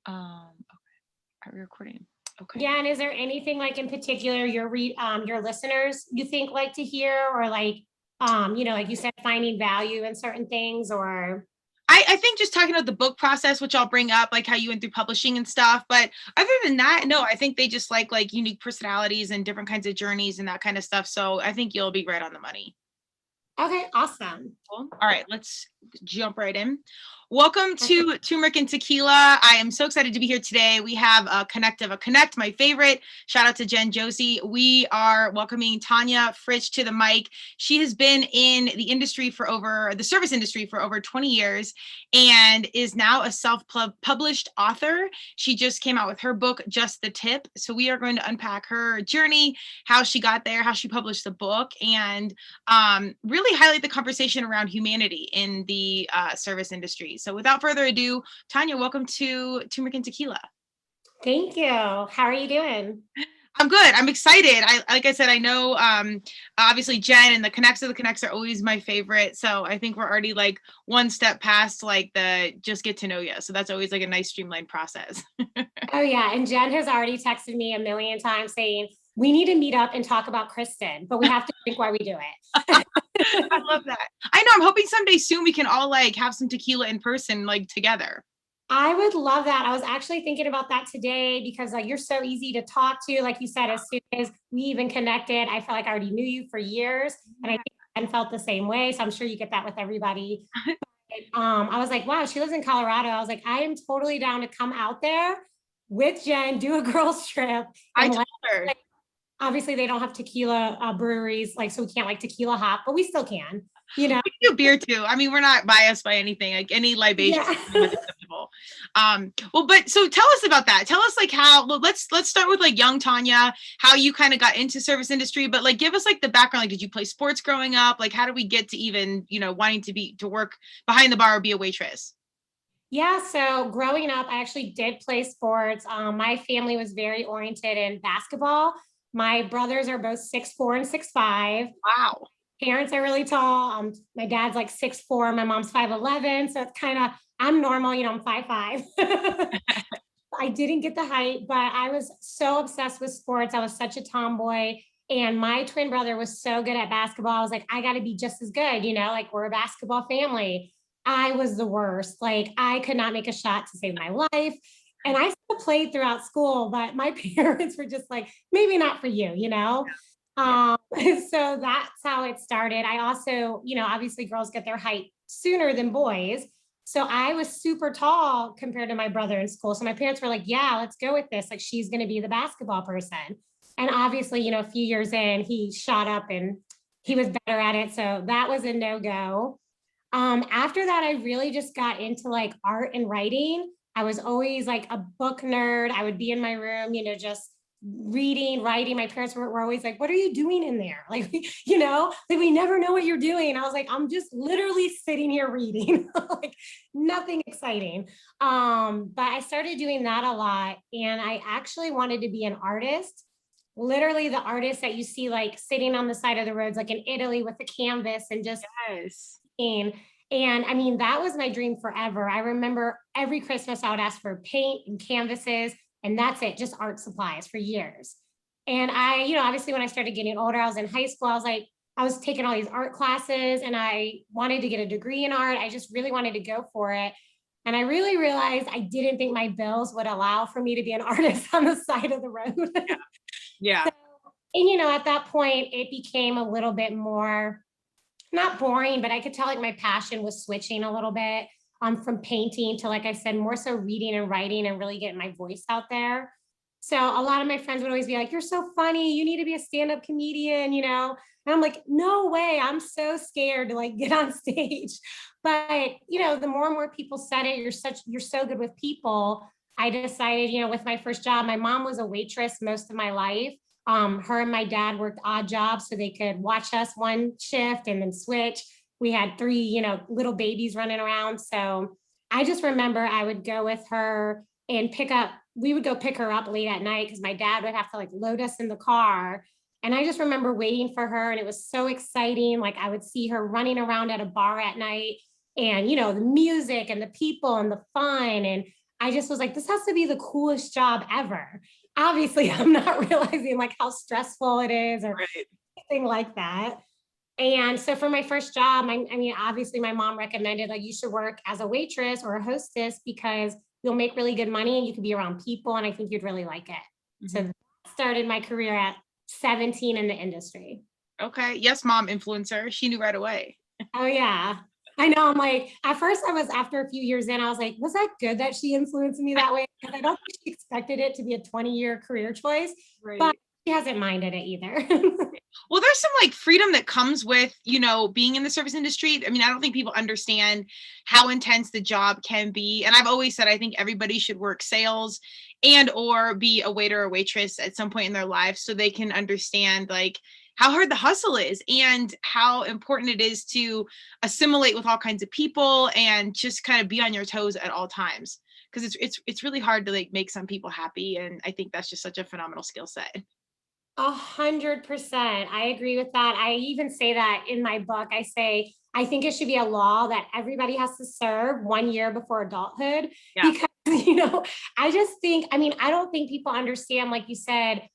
Okay. Are we recording? Okay. Yeah, and is there anything like in particular your listeners you think like to hear, or like like you said, finding value in certain things, or I think just talking about the book process, which I'll bring up, like how you went through publishing and stuff. But other than that, no, I think they just like unique personalities and different kinds of journeys and that kind of stuff. So I think you'll be right on the money. okay, awesome. Cool. All right, let's jump right in. Welcome to Turmeric and Tequila. I am so excited to be here today. We have a connect, my favorite. Shout out to Jen Josie. We are welcoming Tonya Fritch to the mic. She has been in the service industry for over 20 years and is now a self-published author. She just came out with her book, Just the Tip. So we are going to unpack her journey, how she got there, how she published the book, and really highlight the conversation around humanity in the service industry. So without further ado, Tonya, welcome to Turmeric and Tequila. Thank you. How are you doing? I'm good. I'm excited. Like I said, I know obviously Jen and the connects are always my favorite. So I think we're already like one step past like the just get to know you. So that's always like a nice streamlined process. Oh yeah, and Jen has already texted me a million times saying we need to meet up and talk about Kristen, but we have to think why we do it. I love that. I know. I'm hoping someday soon we can all like have some tequila in person, like together. I would love that. I was actually thinking about that today because like you're so easy to talk to. Like you said, as soon as we even connected, I felt like I already knew you for years, and I think Jen felt the same way. So I'm sure you get that with everybody. I was like, wow, she lives in Colorado. I was like, I am totally down to come out there with Jen, do a girls trip. I told her. Like, obviously, they don't have tequila breweries, like so we can't like tequila hop, but we still can. You know, we can do beer too. I mean, we're not biased by anything. Like any libation is acceptable. Well, but so tell us about that. Tell us like how. Well, let's start with like young Tonya, how you kind of got into service industry. But like, give us like the background. Like, did you play sports growing up? Like, how did we get to even wanting to work behind the bar or be a waitress? Yeah, so growing up, I actually did play sports. My family was very oriented in basketball. My brothers are both 6'4" and 6'5". Wow. Parents are really tall. My dad's like 6'4", my mom's 5'11", so it's kind of, I'm normal, I'm 5'5". I didn't get the height, but I was so obsessed with sports. I was such a tomboy, and my twin brother was so good at basketball. I was like, I got to be just as good, like we're a basketball family. I was the worst. Like I could not make a shot to save my life. And I still played throughout school, but my parents were just like, maybe not for you. So that's how it started. I also, obviously girls get their height sooner than boys. So I was super tall compared to my brother in school. So my parents were like, yeah, let's go with this. Like she's going to be the basketball person. And obviously, a few years in, he shot up and he was better at it. So that was a no-go. After that, I really just got into like art and writing. I was always like a book nerd. I would be in my room, just reading, writing. My parents were always like, what are you doing in there? Like, like we never know what you're doing. I was like, I'm just literally sitting here reading, like nothing exciting. But I started doing that a lot. And I actually wanted to be an artist, literally the artist that you see like sitting on the side of the roads, like in Italy with the canvas and just Yes. And I mean, that was my dream forever. I remember every Christmas I would ask for paint and canvases, and that's it, just art supplies for years. And I, obviously when I started getting older, I was in high school, I was taking all these art classes and I wanted to get a degree in art. I just really wanted to go for it. And I really realized I didn't think my bills would allow for me to be an artist on the side of the road. Yeah. So, and at that point, it became a little bit more not boring, but I could tell like my passion was switching a little bit from painting to, like I said, more so reading and writing and really getting my voice out there. So a lot of my friends would always be like, you're so funny. You need to be a stand-up comedian, And I'm like, no way. I'm so scared to like get on stage. But, the more and more people said it, you're so good with people. I decided, with my first job, my mom was a waitress most of my life. Her and my dad worked odd jobs so they could watch us one shift and then switch. We had 3, little babies running around. So I just remember I would go with her and we would go pick her up late at night because my dad would have to like load us in the car. And I just remember waiting for her and it was so exciting. Like I would see her running around at a bar at night and, the music and the people and the fun. And I just was like, this has to be the coolest job ever. Obviously, I'm not realizing like how stressful it is or Right. anything like that. And so for my first job, I mean, obviously my mom recommended like you should work as a waitress or a hostess because you'll make really good money and you can be around people and I think you'd really like it. So Mhm. that started my career at 17 in the industry. Okay. Yes, mom influencer. She knew right away. Oh yeah. I know. I'm like, at first I was after a few years in, I was like, was that good that she influenced me that way? Because I don't think she expected it to be a 20-year career choice, but Right. she hasn't minded it either. Well, there's some like freedom that comes with, being in the service industry. I mean, I don't think people understand how intense the job can be. And I've always said I think everybody should work sales and or be a waiter or waitress at some point in their life so they can understand like how hard the hustle is and how important it is to assimilate with all kinds of people and just kind of be on your toes at all times. Because it's really hard to like make some people happy. And I think that's just such a phenomenal skill set. 100%. I agree with that. I even say that in my book. I say, I think it should be a law that everybody has to serve 1 year before adulthood Yeah. because, I just think, I mean, I don't think people understand, like you said,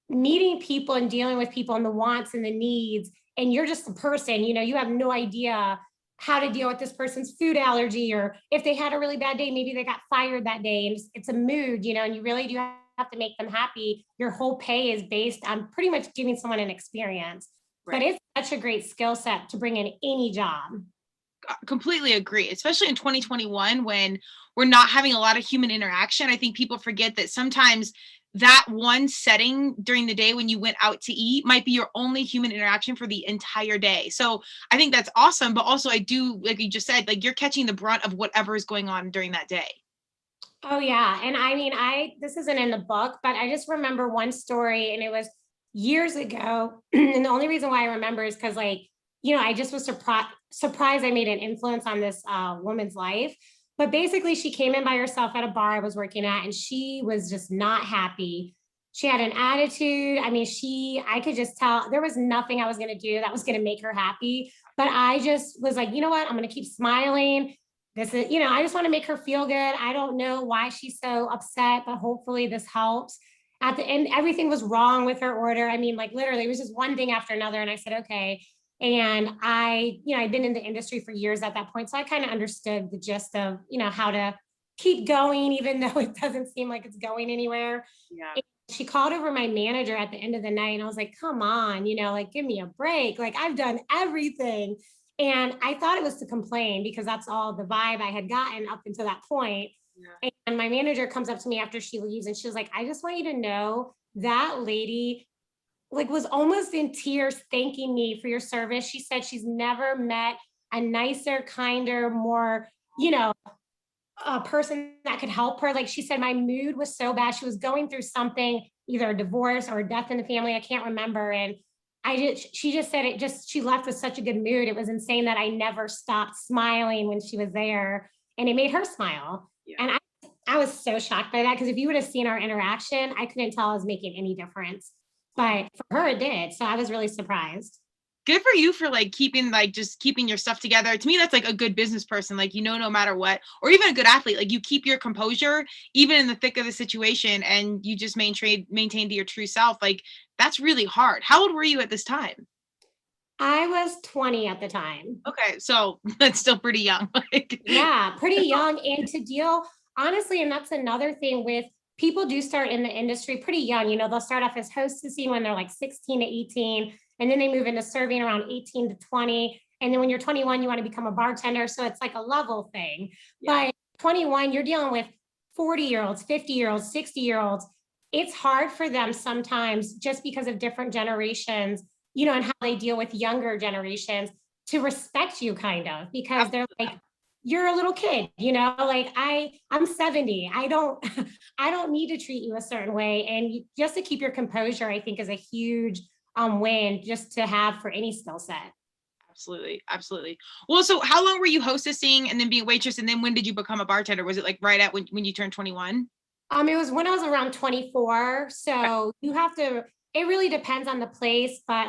meeting people and dealing with people and the wants and the needs. And you're just a person, you have no idea how to deal with this person's food allergy, or if they had a really bad day, maybe they got fired that day. And it's a mood, and you really do have to make them happy. Your whole pay is based on pretty much giving someone an experience. But Right. it's such a great skill set to bring in any job. Completely agree, especially in 2021 when we're not having a lot of human interaction. I think people forget that sometimes that one setting during the day when you went out to eat might be your only human interaction for the entire day. So I think that's awesome. But also, I do, like you just said, like you're catching the brunt of whatever is going on during that day. Oh yeah. And I mean, this isn't in the book, but I just remember one story and it was years ago. And the only reason why I remember is because like, I just was surprised I made an influence on this woman's life. But basically she came in by herself at a bar I was working at and she was just not happy. She had an attitude. I mean, I could just tell there was nothing I was going to do that was going to make her happy. But I just was like, you know what? I'm going to keep smiling. This is, I just want to make her feel good. I don't know why she's so upset, but hopefully this helps. At the end, everything was wrong with her order. I mean, like literally, it was just one thing after another. And I said, okay. And I'd been in the industry for years at that point. So I kind of understood the gist of, how to keep going, even though it doesn't seem like it's going anywhere. Yeah. And she called over my manager at the end of the night. And I was like, come on, like, give me a break. Like, I've done everything. And I thought it was to complain because that's all the vibe I had gotten up until that point. Yeah. And my manager comes up to me after she leaves and she was like, I just want you to know that lady like was almost in tears thanking me for your service. She said she's never met a nicer, kinder, more, a person that could help her. Like she said, my mood was so bad. She was going through something, either a divorce or a death in the family. I can't remember. And she just said she left with such a good mood. It was insane that I never stopped smiling when she was there and it made her smile. Yeah. And I was so shocked by that because if you would have seen our interaction, I couldn't tell I was making any difference, but for her it did. So I was really surprised. Good for you for like just keeping your stuff together. To me, that's like a good business person. Like, no matter what, or even a good athlete, like you keep your composure even in the thick of the situation and you just maintain to your true self. Like that's really hard. How old were you at this time? I was 20 at the time. Okay. So that's still pretty young. Like, Yeah, pretty young. And to deal, honestly, and that's another thing with people do start in the industry pretty young. They'll start off as hostessing when they're like 16 to 18, and then they move into serving around 18 to 20. And then when you're 21, you want to become a bartender. So it's like a level thing. yeah. But 21, you're dealing with 40-year-olds, 50-year-olds, 60-year-olds. It's hard for them sometimes just because of different generations, and how they deal with younger generations to respect you kind of because they're like, you're a little kid, like I'm 70. I don't I don't need to treat you a certain way. And just to keep your composure, I think is a huge win just to have for any skill set. Absolutely. Absolutely. Well, so how long were you hostessing and then being a waitress? And then when did you become a bartender? Was it like right at when you turned 21? It was when I was around 24. So it really depends on the place, but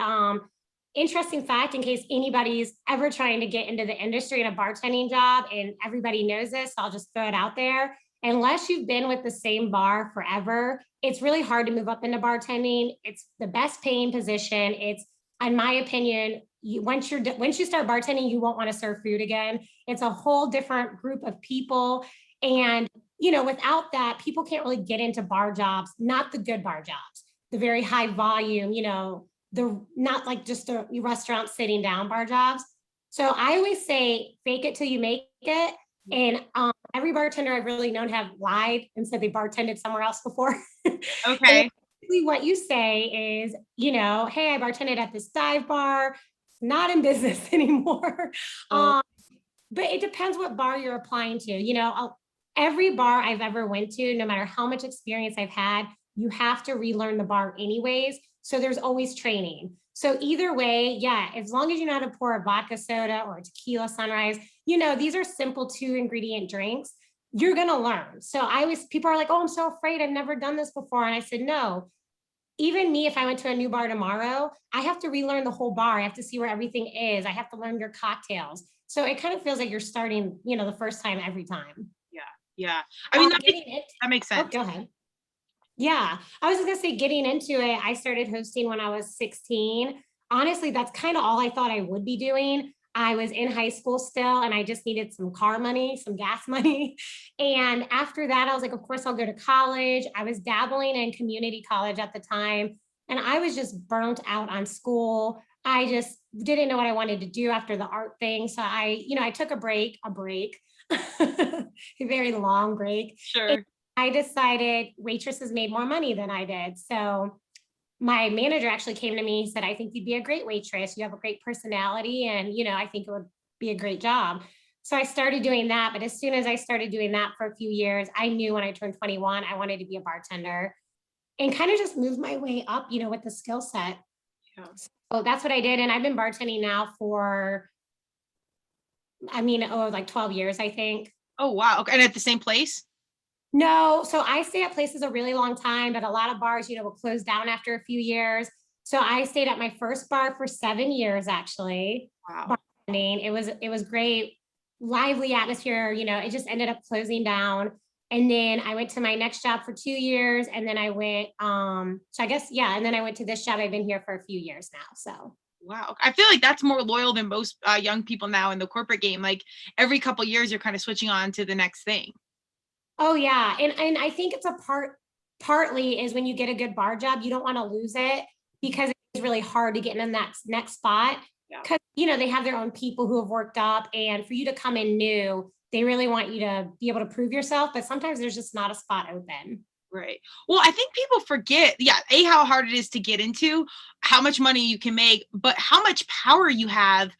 interesting fact in case anybody's ever trying to get into the industry in a bartending job and everybody knows this, I'll just throw it out there. unless you've been with the same bar forever, it's really hard to move up into bartending. It's the best paying position. It's, in my opinion, once you start bartending, you won't want to serve food again. It's a whole different group of people. And, without that, people can't really get into bar jobs, not the good bar jobs, the very high volume, the not like just a restaurant sitting down bar jobs. So I always say, fake it till you make it. And every bartender I've really known have lied and said they bartended somewhere else before. Okay. What you say is, hey, I bartended at this dive bar, not in business anymore. Oh. But it depends what bar you're applying to. Every bar I've ever went to, no matter how much experience I've had, you have to relearn the bar anyways. So there's always training. So either way, yeah, as long as you know how to pour a vodka soda or a tequila sunrise, these are simple 2-ingredient drinks. You're going to learn. So people are like, oh, I'm so afraid. I've never done this before. And I said, no, even me, if I went to a new bar tomorrow, I have to relearn the whole bar. I have to see where everything is. I have to learn your cocktails. So it kind of feels like you're starting, the first time every time. Yeah. Yeah. I mean, that makes Oh, sense. go ahead. Yeah, I was just gonna say, getting into it, I started hosting when I was 16. Honestly, that's kind of all I thought I would be doing. I was in high school still, and I just needed some car money, some gas money. And after that, I was like, of course, I'll go to college. I was dabbling in community college at the time, and I was just burnt out on school. I just didn't know what I wanted to do after the art thing. So I took a break, a very long break. Sure. I decided waitresses made more money than I did. So my manager actually came to me and said, I think you'd be a great waitress. You have a great personality, and, I think it would be a great job. So I started doing that. But as soon as I started doing that for a few years, I knew when I turned 21, I wanted to be a bartender and kind of just move my way up, with the skill set. Yeah. So that's what I did. And I've been bartending now for, like 12 years, I think. Oh, wow. Okay. And at the same place? No, so I stay at places a really long time, but a lot of bars, will close down after a few years. So I stayed at my first bar for 7 years, actually. Wow. Bartending. It was great, lively atmosphere. It just ended up closing down. And then I went to my next job for 2 years, and then I went. So I guess and then I went to this job. I've been here for a few years now. So. Wow. I feel like that's more loyal than most young people now in the corporate game. Like every couple years, you're kind of switching on to the next thing. Oh yeah, and I think it's partly is when you get a good bar job, you don't want to lose it because it's really hard to get in that next spot. Because they have their own people who have worked up, and for you to come in new, they really want you to be able to prove yourself. But sometimes there's just not a spot open. Right. Well, I think people forget, how hard it is to get into, how much money you can make, but how much power you have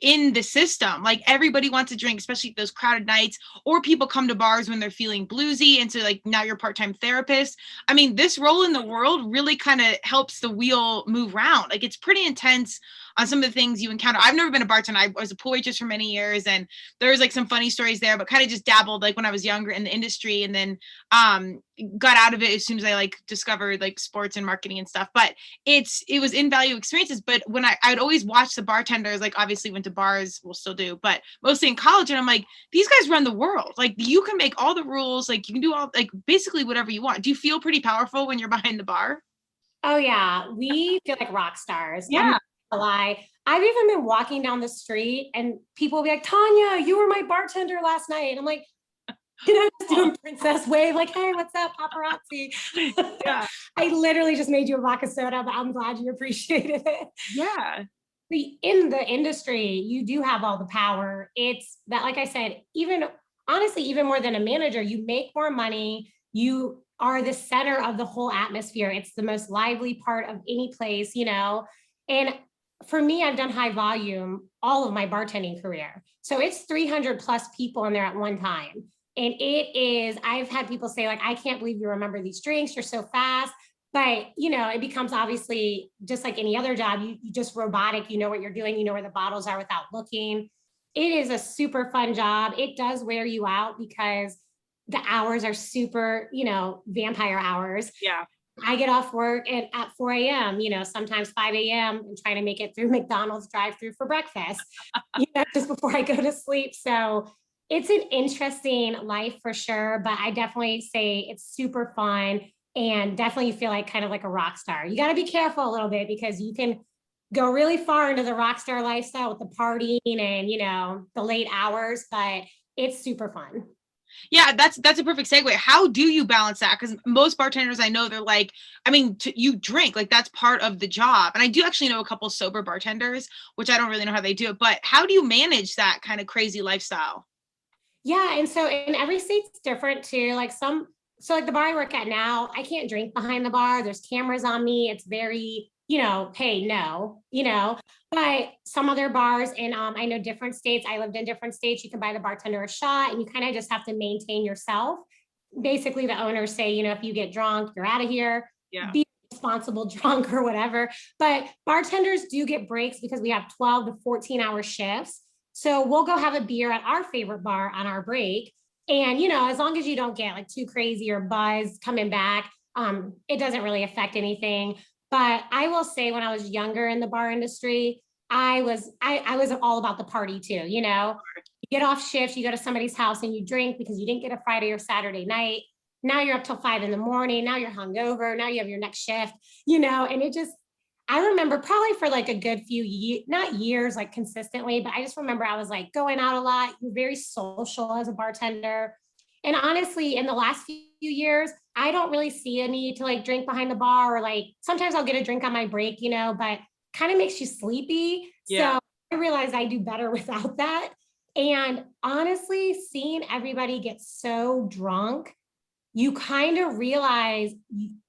in the system. Like everybody wants to drink, especially those crowded nights, or people come to bars when they're feeling bluesy. And so like now you're part-time therapist. I mean, this role in the world really kind of helps the wheel move around. Like it's pretty intense on some of the things you encounter. I've never been a bartender. I was a pool waitress for many years, and there's like some funny stories there, but kind of just dabbled like when I was younger in the industry, and then got out of it as soon as I like discovered like sports and marketing and stuff. But it was invaluable experiences. But when I would always watch the bartenders, like obviously went to bars, we'll still do, but mostly in college, and I'm like, these guys run the world. Like you can make all the rules, like you can do all like basically whatever you want. Do you feel pretty powerful when you're behind the bar? Oh yeah, we feel like rock stars. Yeah. Lie. I've even been walking down the street and people will be like, Tonya, you were my bartender last night. And I'm like, just doing princess wave, like, hey, what's up, paparazzi? Yeah. I literally just made you a vodka soda, but I'm glad you appreciated it. Yeah. In the industry, you do have all the power. It's that, like I said, even honestly, even more than a manager, you make more money. You are the center of the whole atmosphere. It's the most lively part of any place, and for me, I've done high volume all of my bartending career. So it's 300 plus people in there at one time. And I've had people say like, I can't believe you remember these drinks. You're so fast. But, it becomes obviously just like any other job. You just robotic, you know what you're doing. You know where the bottles are without looking. It is a super fun job. It does wear you out because the hours are super, vampire hours. Yeah. I get off work at 4 a.m., sometimes 5 a.m. and trying to make it through McDonald's drive-through for breakfast, just before I go to sleep. So It's an interesting life for sure, but I definitely say it's super fun and definitely feel like kind of like a rock star. You got to be careful a little bit because you can go really far into the rock star lifestyle with the partying and, the late hours, but it's super fun. Yeah, that's a perfect segue. How do you balance that? Because most bartenders I know, they're like, I mean, you drink, like that's part of the job. And I do actually know a couple sober bartenders, which I don't really know how they do it, but how do you manage that kind of crazy lifestyle? Yeah, and so in every state's different too. So like the bar I work at now, I can't drink behind the bar. There's cameras on me. It's very, hey, no, But some other bars in I know different states. I lived in different states. You can buy the bartender a shot, and you kind of just have to maintain yourself. Basically, the owners say, if you get drunk, you're out of here. Yeah. Be responsible drunk or whatever. But bartenders do get breaks because we have 12 to 14-hour shifs. So we'll go have a beer at our favorite bar on our break. And, as long as you don't get like too crazy or buzz coming back, it doesn't really affect anything. But I will say when I was younger in the bar industry, I was all about the party too, You get off shift, you go to somebody's house and you drink because you didn't get a Friday or Saturday night. Now you're up till 5 a.m. Now you're hungover. Now you have your next shift, and it just, I remember probably for like a good few years, not years, like consistently, but I just remember I was like going out a lot, very social as a bartender. And honestly, in the last few years, I don't really see a need to like drink behind the bar or like sometimes I'll get a drink on my break, but kind of makes you sleepy. Yeah. So I realized I do better without that. And honestly, seeing everybody get so drunk, you kind of realize,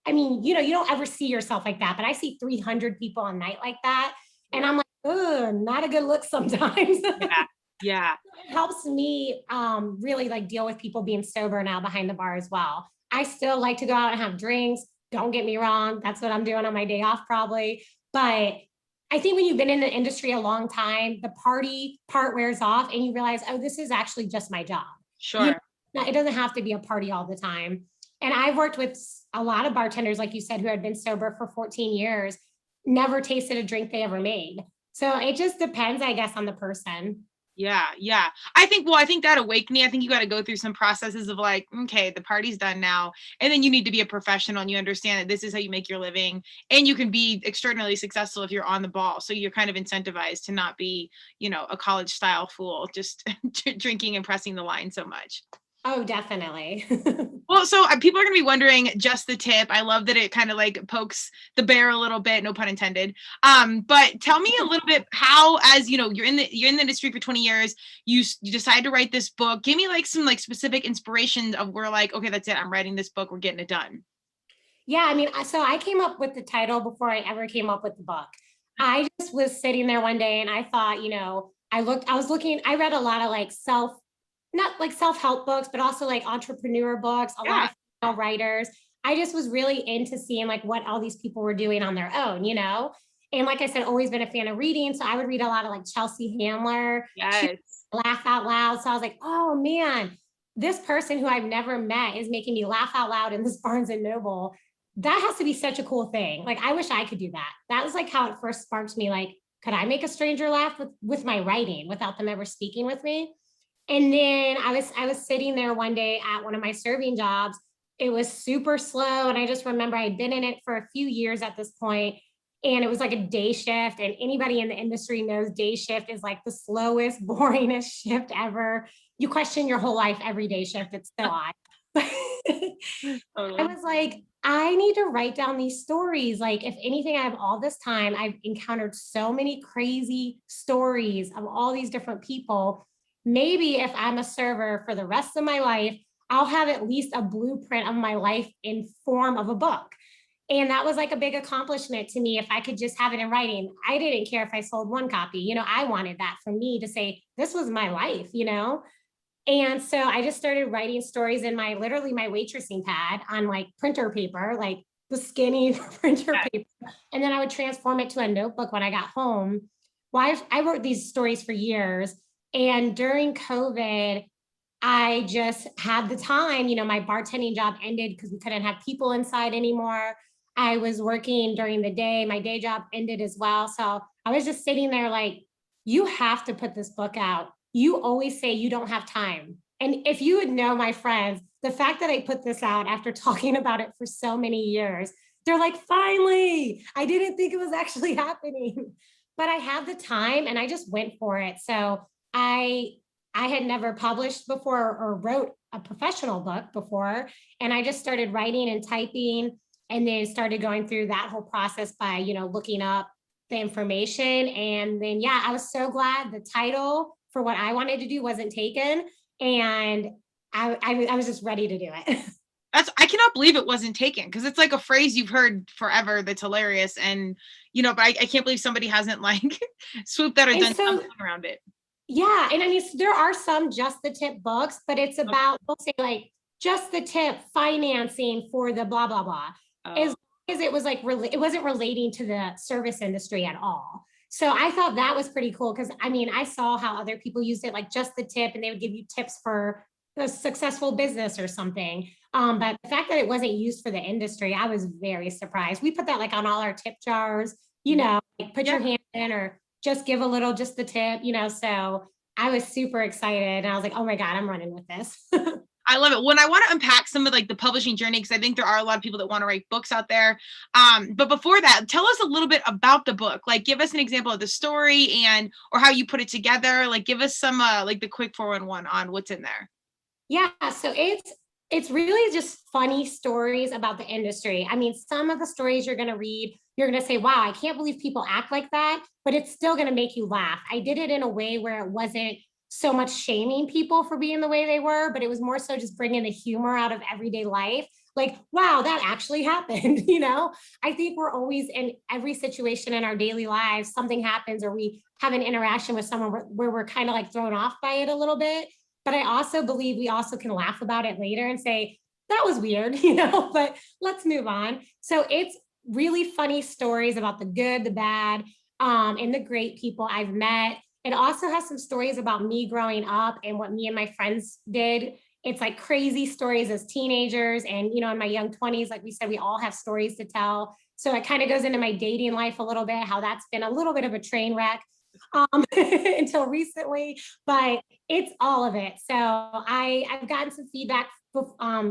I mean, you don't ever see yourself like that, but I see 300 people a night like that. And I'm like, oh, not a good look sometimes. Yeah. Yeah. It helps me really like deal with people being sober now behind the bar as well. I still like to go out and have drinks. Don't get me wrong. That's what I'm doing on my day off probably. But I think when you've been in the industry a long time, the party part wears off and you realize, oh, this is actually just my job. Sure. It doesn't have to be a party all the time. And I've worked with a lot of bartenders, like you said, who had been sober for 14 years, never tasted a drink they ever made. So it just depends, I guess, on the person. Yeah. Yeah. I think that awakening, I think you got to go through some processes of like, okay, the party's done now. And then you need to be a professional and you understand that this is how you make your living and you can be extraordinarily successful if you're on the ball. So you're kind of incentivized to not be, a college style fool, just drinking and pressing the line so much. Oh, definitely. Well, so people are going to be wondering just the tip. I love that it kind of like pokes the bear a little bit, no pun intended. But tell me a little bit how, as you're in the industry for 20 years, you decide to write this book. Give me like some like specific inspirations of where like, okay, that's it. I'm writing this book. We're getting it done. Yeah, I mean, so I came up with the title before I ever came up with the book. I just was sitting there one day and I thought, I read a lot of like not like self-help books, but also like entrepreneur books, a lot of female writers. I just was really into seeing like what all these people were doing on their own, And like I said, always been a fan of reading. So I would read a lot of like Chelsea Handler, Yes. laugh out loud. So I was like, oh man, this person who I've never met is making me laugh out loud in this Barnes and Noble. That has to be such a cool thing. Like, I wish I could do that. That was like how it first sparked me. Like, could I make a stranger laugh with my writing without them ever speaking with me? And then I was sitting there one day at one of my serving jobs. It was super slow. And I just remember I had been in it for a few years at this point, and it was like a day shift. And anybody in the industry knows day shift is like the slowest, boringest shift ever. You question your whole life every day shift. It's so odd. I was like, I need to write down these stories. Like, if anything, I have all this time. I've encountered so many crazy stories of all these different people. Maybe if I'm a server for the rest of my life, I'll have at least a blueprint of my life in form of a book. And that was like a big accomplishment to me if I could just have it in writing. I didn't care if I sold one copy. I wanted that for me to say, this was my life. And so I just started writing stories in literally my waitressing pad on like printer paper, like the skinny printer paper. And then I would transform it to a notebook when I got home. Well, I wrote these stories for years. And during COVID, I just had the time, my bartending job ended because we couldn't have people inside anymore. I was working during the day. My day job ended as well. So I was just sitting there like, you have to put this book out. you always say you don't have time. And if you would know my friends, the fact that I put this out after talking about it for so many years, they're like, finally, I didn't think it was actually happening, but I had the time and I just went for it. So I I had never published before or wrote a professional book before. And I just started writing and typing and then started going through that whole process by, looking up the information. And then, yeah, I was so glad the title for what I wanted to do wasn't taken. And I was just ready to do it. I cannot believe it wasn't taken, because it's like a phrase you've heard forever that's hilarious. And, but I can't believe somebody hasn't like swooped that or And done so, something around it. yeah. And I mean, there are some just the tip books, but it's about, we'll say like just the tip financing for the blah, blah, blah. As long as it was like, it wasn't relating to the service industry at all. So I thought that was pretty cool because I mean, I saw how other people used it, like just the tip, and they would give you tips for a successful business or something. But the fact that it wasn't used for the industry, I was very surprised. We put that like on all our tip jars, like put your hand in or just give a little, just the tip, so I was super excited and I was like, oh my God, I'm running with this. I love it. When I want to unpack some of like the publishing journey, because I think there are a lot of people that want to write books out there. But before that, tell us a little bit about the book. Like, give us an example of the story or how you put it together. Like, give us some like the quick 411 on what's in there. Yeah, so it's really just funny stories about the industry. I mean, some of the stories you're going to read, you're going to say, wow, I can't believe people act like that, but it's still going to make you laugh. I did it in a way where it wasn't so much shaming people for being the way they were, but it was more so just bringing the humor out of everyday life. Like, wow, that actually happened. I think we're always in every situation in our daily lives, something happens or we have an interaction with someone where we're kind of like thrown off by it a little bit. But I also believe we also can laugh about it later and say, that was weird, but let's move on. So it's really funny stories about the good, the bad, and the great people I've met. It also has some stories about me growing up and what me and my friends did. It's like crazy stories as teenagers and, in my young 20s, like we said, we all have stories to tell. So it kind of goes into my dating life a little bit, how that's been a little bit of a train wreck until recently, but it's all of it. So I've gotten some feedback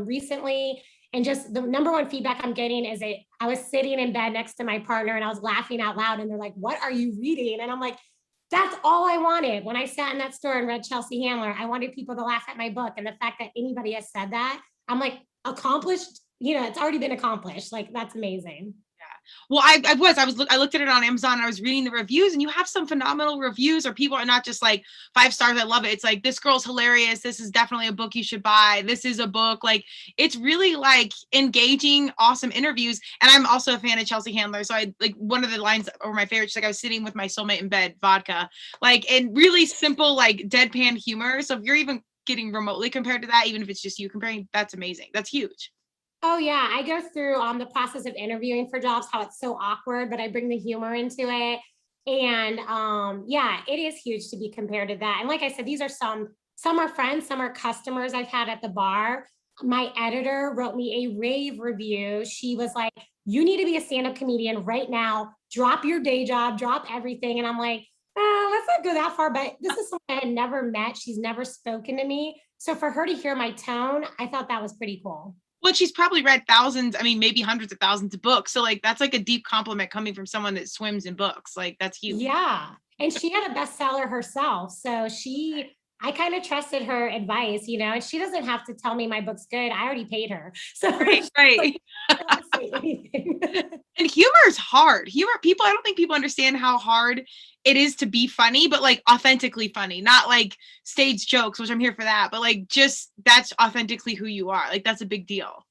recently, and just the number one feedback I'm getting is I was sitting in bed next to my partner and I was laughing out loud and they're like, what are you reading? And I'm like, that's all I wanted. When I sat in that store and read Chelsea Handler, I wanted people to laugh at my book. And the fact that anybody has said that, I'm like, accomplished, it's already been accomplished. Like, that's amazing. Well, I looked at it on Amazon. I was reading the reviews, and you have some phenomenal reviews, or people are not just like 5 stars. I love it. It's like, this girl's hilarious. This is definitely a book you should buy. This is a book. Like, it's really like engaging, awesome interviews. And I'm also a fan of Chelsea Handler. So I like one of the lines or my favorite, she's like, I was sitting with my soulmate in bed, vodka, like, and really simple, like deadpan humor. So if you're even getting remotely compared to that, even if it's just you comparing, that's amazing. That's huge. Oh yeah, I go through the process of interviewing for jobs, how it's so awkward, but I bring the humor into it. And yeah, it is huge to be compared to that. And like I said, these are some are friends, some are customers I've had at the bar. My editor wrote me a rave review. She was like, you need to be a stand-up comedian right now. Drop your day job, drop everything. And I'm like, let's not go that far. But this is someone I had never met. She's never spoken to me. So for her to hear my tone, I thought that was pretty cool. Well, she's probably read thousands, I mean, maybe hundreds of thousands of books. So like, that's like a deep compliment coming from someone that swims in books. Like, that's huge. Yeah. And she had a bestseller herself. So I kind of trusted her advice, and she doesn't have to tell me my book's good. I already paid her. So right. And humor is hard. I don't think people understand how hard it is to be funny, but like authentically funny, not like stage jokes, which I'm here for that, but like just that's authentically who you are. Like, that's a big deal.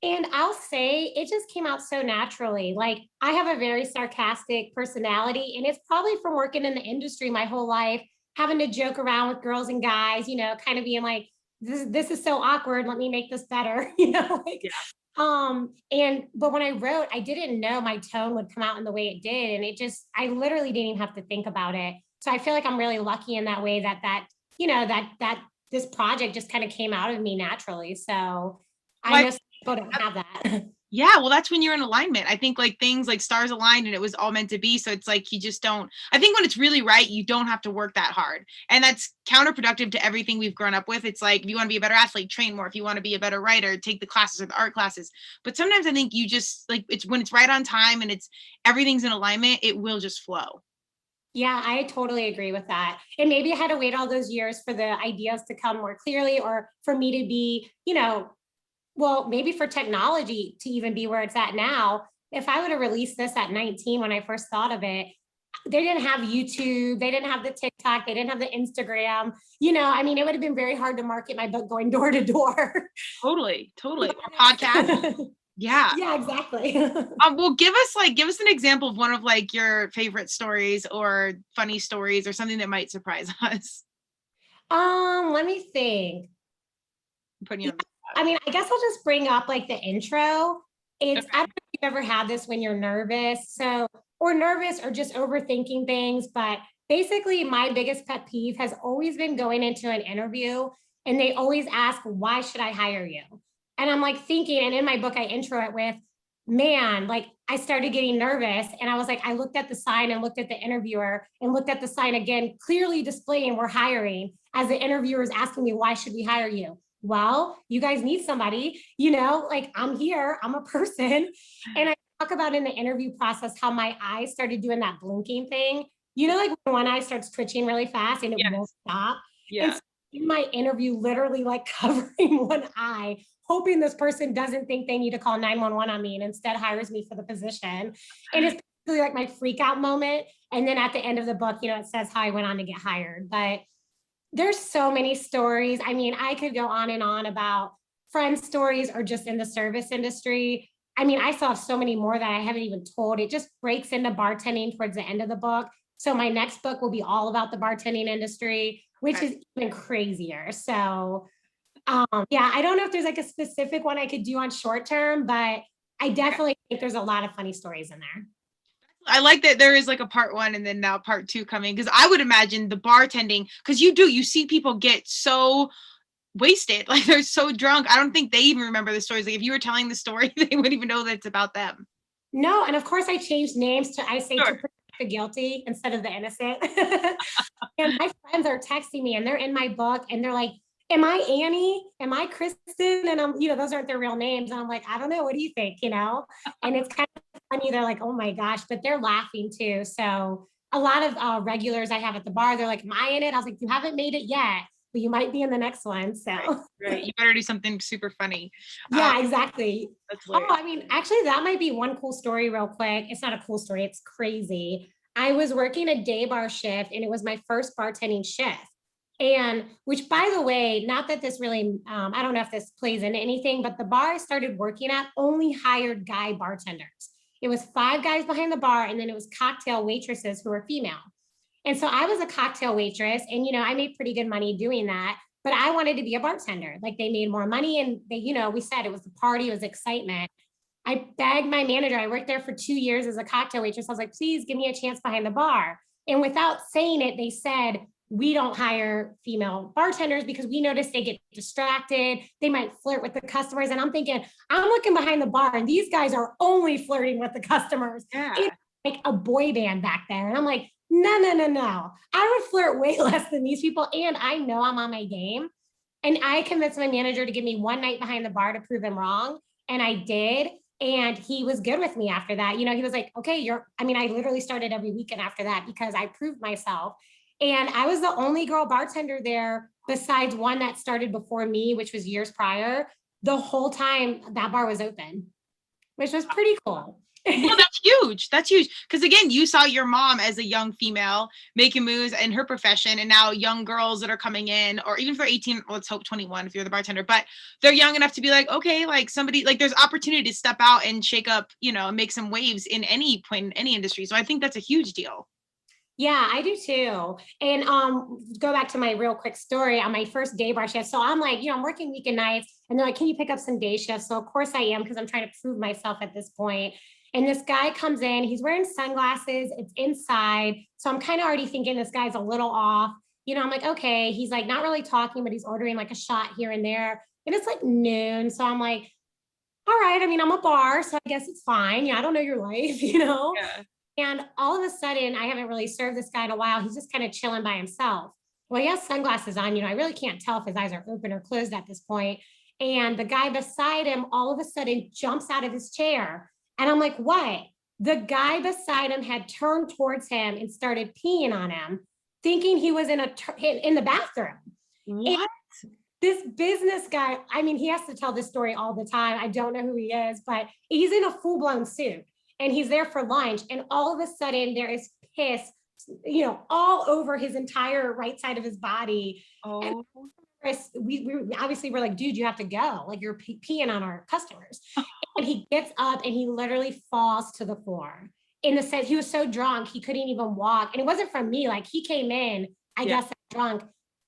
And I'll say it just came out so naturally. Like, I have a very sarcastic personality, and it's probably from working in the industry my whole life, having to joke around with girls and guys, kind of being like, this is so awkward. Let me make this better, like, yeah. But when I wrote, I didn't know my tone would come out in the way it did. And I literally didn't even have to think about it. So I feel like I'm really lucky in that way that this project just kind of came out of me naturally. So I know people don't have that. Yeah, well, that's when you're in alignment. I think like things like stars aligned and it was all meant to be. So it's like you just don't, I think when it's really right, you don't have to work that hard. And that's counterproductive to everything we've grown up with. It's like if you want to be a better athlete, train more. If you want to be a better writer, take the classes or the art classes. But sometimes I think you just like it's when it's right on time and it's everything's in alignment, it will just flow. Yeah, I totally agree with that. And maybe I had to wait all those years for the ideas to come more clearly, or for me to be, well, maybe for technology to even be where it's at now. If I would have released this at 19 when I first thought of it, they didn't have YouTube, they didn't have the TikTok, they didn't have the Instagram. I mean, it would have been very hard to market my book going door to door. Totally, totally. Or podcast. Yeah. Yeah, exactly. Well, give us an example of one of like your favorite stories or funny stories or something that might surprise us. Let me think. I'm putting you on the I mean, I guess I'll just bring up like the intro. It's, Okay. I don't know if you've ever had this when you're nervous. So, or nervous or just overthinking things. But basically, my biggest pet peeve has always been going into an interview and they always ask, why should I hire you? And I'm like thinking, and in my book, I intro it with, man, like I started getting nervous and I was like, I looked at the sign and looked at the interviewer and looked at the sign again, clearly displaying we're hiring, as the interviewer is asking me, why should we hire you? Well, you guys need somebody, like I'm here, I'm a person. And I talk about in the interview process how my eyes started doing that blinking thing. Like when one eye starts twitching really fast and it won't Yes. stop. And Yeah. so in my interview, literally like covering one eye, hoping this person doesn't think they need to call 911 on me and instead hires me for the position. And it's basically like my freak out moment. And then at the end of the book, it says how I went on to get hired. But there's so many stories. I mean, I could go on and on about friend stories or just in the service industry. I mean, I still have so many more that I haven't even told. It just breaks into bartending towards the end of the book. So my next book will be all about the bartending industry, which is even crazier. So yeah, I don't know if there's like a specific one I could do on short term, but I definitely think there's a lot of funny stories in there. I like that there is like a part one and then now part two coming because I would imagine the bartending because you see people get so wasted, like they're so drunk. I don't think they even remember the stories. Like if you were telling the story, they wouldn't even know that it's about them. No, and of course I changed names I say to Sure. protect the guilty instead of the innocent. And my friends are texting me and they're in my book and they're like, am I Annie? Am I Kristen? And I'm, those aren't their real names. And I'm like, I don't know. What do you think? And it's kind of funny. They're like, oh my gosh, but they're laughing too. So a lot of regulars I have at the bar, they're like, am I in it? I was like, you haven't made it yet, but you might be in the next one. So Right. You better do something super funny. yeah, exactly. That's Oh, hilarious. I mean, actually, that might be one cool story, real quick. It's not a cool story, it's crazy. I was working a day bar shift and it was my first bartending shift. And which, by the way, not that this really, I don't know if this plays into anything, but the bar I started working at only hired guy bartenders. It was 5 guys behind the bar, and then it was cocktail waitresses who were female. And so I was a cocktail waitress, and I made pretty good money doing that. But I wanted to be a bartender. Like they made more money, and they, we said it was the party, it was excitement. I begged my manager. I worked there for 2 years as a cocktail waitress. I was like, please give me a chance behind the bar. And without saying it, they said, we don't hire female bartenders because we notice they get distracted. They might flirt with the customers. And I'm thinking, I'm looking behind the bar and these guys are only flirting with the customers. Yeah. It's like a boy band back there. And I'm like, no, no, no, no. I would flirt way less than these people. And I know I'm on my game. And I convinced my manager to give me one night behind the bar to prove him wrong. And I did. And he was good with me after that. He was like, okay, I literally started every weekend after that because I proved myself. And I was the only girl bartender there besides one that started before me, which was years prior. The whole time that bar was open, which was pretty cool. Well, that's huge. That's huge. Because again, you saw your mom as a young female making moves in her profession, and now young girls that are coming in, or even if they're 18, let's hope 21 if you're the bartender, but they're young enough to be like, okay, like somebody, like there's opportunity to step out and shake up, and make some waves in any point in any industry. So I think that's a huge deal. Yeah, I do too. And go back to my real quick story on my first day bar shift. So I'm like, I'm working weekend nights, and they're like, can you pick up some day shifts? So of course I am, because I'm trying to prove myself at this point. And this guy comes in, he's wearing sunglasses, it's inside. So I'm kind of already thinking this guy's a little off. I'm like, okay, he's like not really talking, but he's ordering like a shot here and there. And it's like noon. So I'm like, all right, I mean, I'm a bar, so I guess it's fine. Yeah, I don't know your life, you know? Yeah. And all of a sudden, I haven't really served this guy in a while. He's just kind of chilling by himself. Well, he has sunglasses on. I really can't tell if his eyes are open or closed at this point. And the guy beside him all of a sudden jumps out of his chair. And I'm like, what? The guy beside him had turned towards him and started peeing on him, thinking he was in the bathroom. And What? this business guy, I mean, he has to tell this story all the time. I don't know who he is, but he's in a full-blown suit and he's there for lunch. And all of a sudden there is piss, all over his entire right side of his body. Oh. And we obviously were like, dude, you have to go. Like, you're peeing on our customers. And he gets up and he literally falls to the floor. In the sense, he was so drunk, he couldn't even walk. And it wasn't from me. Like, he came in, I guess, drunk,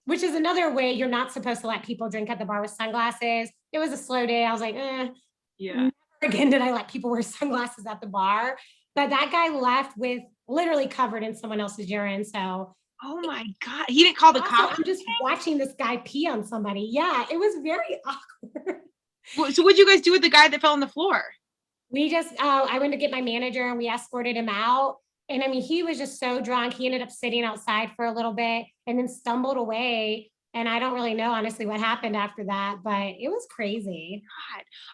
which is another way you're not supposed to let people drink at the bar with sunglasses. It was a slow day. I was like, never again did I let people wear sunglasses at the bar. But that guy left with literally covered in someone else's urine. So, oh my God. He didn't call the cops? I'm just watching this guy pee on somebody. Yeah, it was very awkward. So what'd you guys do with the guy that fell on the floor? We just, I went to get my manager and we escorted him out. And I mean, he was just so drunk. He ended up sitting outside for a little bit and then stumbled away. And I don't really know, honestly, what happened after that, but it was crazy.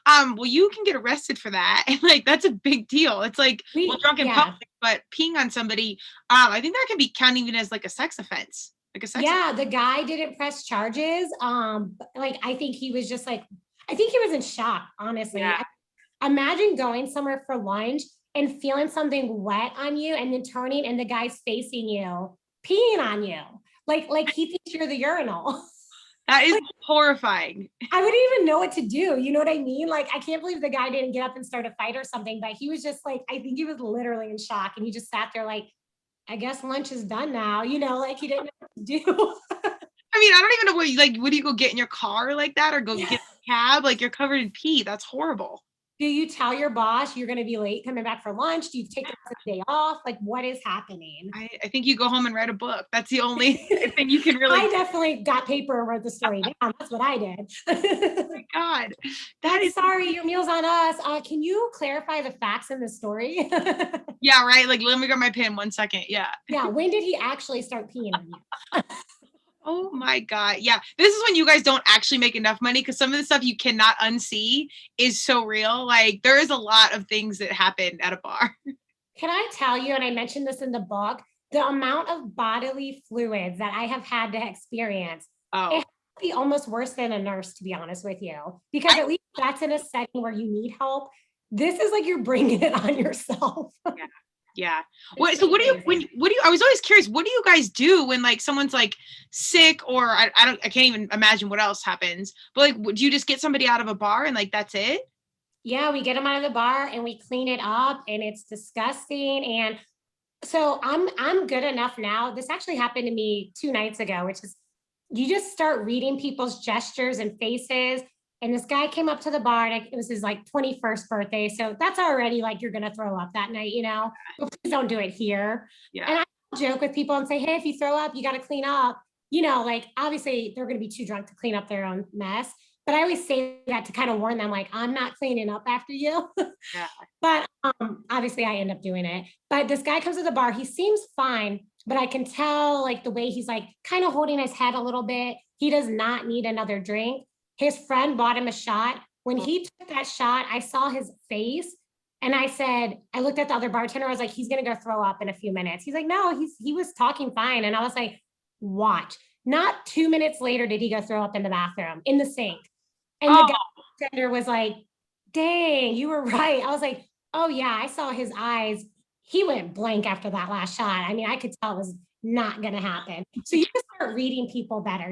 God. Well, you can get arrested for that. And like, that's a big deal. It's like, drunk in public, but peeing on somebody, I think that can be counted even as like a sex offense. The guy didn't press charges. I think he was just like, I think he was in shock, honestly. Yeah. Imagine going somewhere for lunch and feeling something wet on you and then turning and the guy's facing you, peeing on you. Like he thinks you're the urinal. That is horrifying. I wouldn't even know what to do. You know what I mean? Like, I can't believe the guy didn't get up and start a fight or something, but he was just like, I think he was literally in shock and he just sat there like, I guess lunch is done now. Like he didn't know what to do. I mean, I don't even know what do you go get in your car like that or go get a cab? Like, you're covered in pee. That's horrible. Do you tell your boss you're going to be late coming back for lunch? Do you take the day off? Like, what is happening? I think you go home and write a book. That's the only thing you can really. I definitely got paper and wrote the story down. That's what I did. Oh my God. That is sorry, your meal's on us. Can you clarify the facts in the story? Yeah, right. Like, let me grab my pen 1 second. Yeah. Yeah. When did he actually start peeing on you? Oh my God. Yeah. This is when you guys don't actually make enough money because some of the stuff you cannot unsee is so real. Like, there is a lot of things that happen at a bar. Can I tell you, and I mentioned this in the book, the amount of bodily fluids that I have had to experience, it has to be almost worse than a nurse, to be honest with you, because at least that's in a setting where you need help. This is like you're bringing it on yourself. Yeah. What do you, I was always curious, what do you guys do when like someone's like sick or I can't even imagine what else happens, but like, do you just get somebody out of a bar and like, that's it? Yeah, we get them out of the bar and we clean it up and it's disgusting. And so I'm good enough now. This actually happened to me 2 nights ago, which is you just start reading people's gestures and faces. And this guy came up to the bar and it was his like 21st birthday. So that's already like, you're going to throw up that night, but please don't do it here. Yeah. And I joke with people and say, hey, if you throw up, you got to clean up, like obviously they're going to be too drunk to clean up their own mess. But I always say that to kind of warn them, like, I'm not cleaning up after you. Yeah. But obviously I end up doing it. But this guy comes to the bar, he seems fine, but I can tell like the way he's like kind of holding his head a little bit. He does not need another drink. His friend bought him a shot. When he took that shot, I saw his face and I looked at the other bartender. I was like, he's going to go throw up in a few minutes. He's like, no, he was talking fine. And I was like, watch. Not 2 minutes later, did he go throw up in the bathroom, in the sink. And the bartender was like, dang, you were right. I was like, oh yeah, I saw his eyes. He went blank after that last shot. I mean, I could tell it was not going to happen. So you just start reading people better,